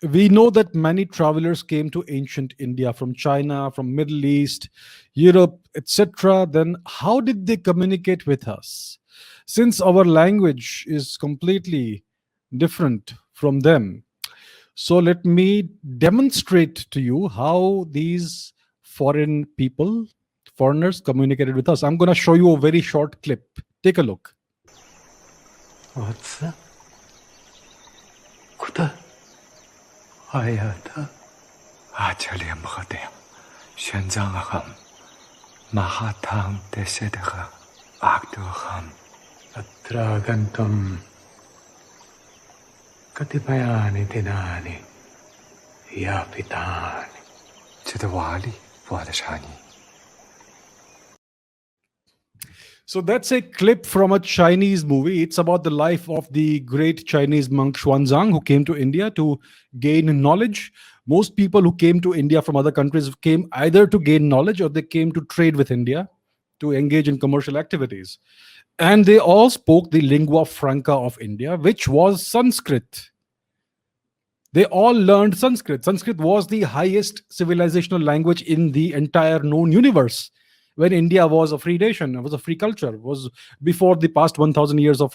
we know that many travelers came to ancient India from China, from Middle East, Europe, etc. Then how did they communicate with us? Since our language is completely different from them, so let me demonstrate to you how these foreign people, foreigners, communicated with us. I'm going to show you a very short clip. Take a look. What's Kuda Ayata Achaliambadem Shenzangaham Mahatang Desedaha Akduham Atragantum Katipayani Dinani Yapitani Chitawali Wadashani. So that's a clip from a Chinese movie. It's about the life of the great Chinese monk Xuanzang, who came to India to gain knowledge. Most people who came to India from other countries came either to gain knowledge or they came to trade with India, to engage in commercial activities. And they all spoke the lingua franca of India, which was Sanskrit. They all learned Sanskrit. Sanskrit was the highest civilizational language in the entire known universe. When India was a free nation, it was a free culture, was before the past 1,000 years of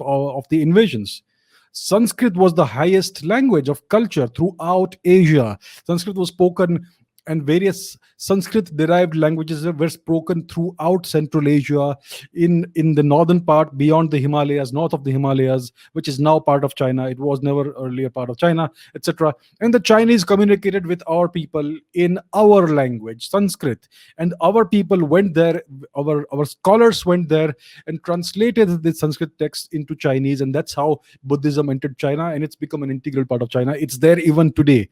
the invasions. Sanskrit was the highest language of culture throughout Asia. Sanskrit was spoken, and various Sanskrit derived languages were spoken throughout Central Asia, in the northern part, beyond the Himalayas, north of the Himalayas, which is now part of China. It was never earlier part of China, etc. And the Chinese communicated with our people in our language, Sanskrit. And our people went there, our scholars went there and translated the Sanskrit text into Chinese. And that's how Buddhism entered China, and it's become an integral part of China. It's there even today.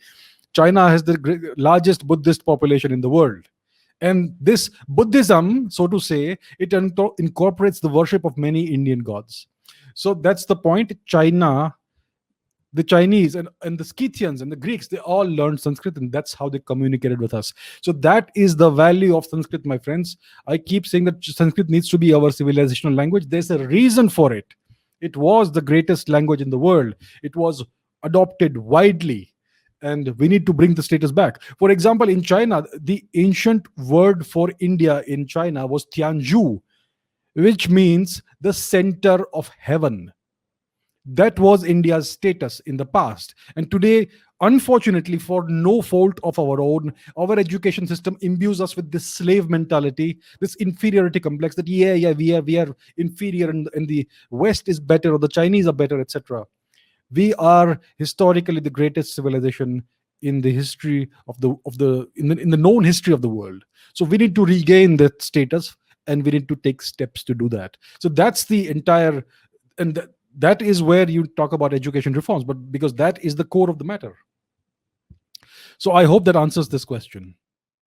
China has the largest Buddhist population in the world. And this Buddhism, so to say, it incorporates the worship of many Indian gods. So that's the point. China, the Chinese and the Scythians and the Greeks, they all learned Sanskrit, and that's how they communicated with us. So that is the value of Sanskrit, my friends. I keep saying that Sanskrit needs to be our civilizational language. There's a reason for it. It was the greatest language in the world. It was adopted widely, and we need to bring the status back. For example, in China, the ancient word for India in China was Tianzhu, which means the center of heaven. That was India's status in the past. And today, unfortunately, for no fault of our own, our education system imbues us with this slave mentality, this inferiority complex that, we are inferior, and the West is better, or the Chinese are better, etc. We are historically the greatest civilization in the history of in the known history of the world. So we need to regain that status, and we need to take steps to do that. So that's the entire, and that is where you talk about education reforms, but because that is the core of the matter. So I hope that answers this question.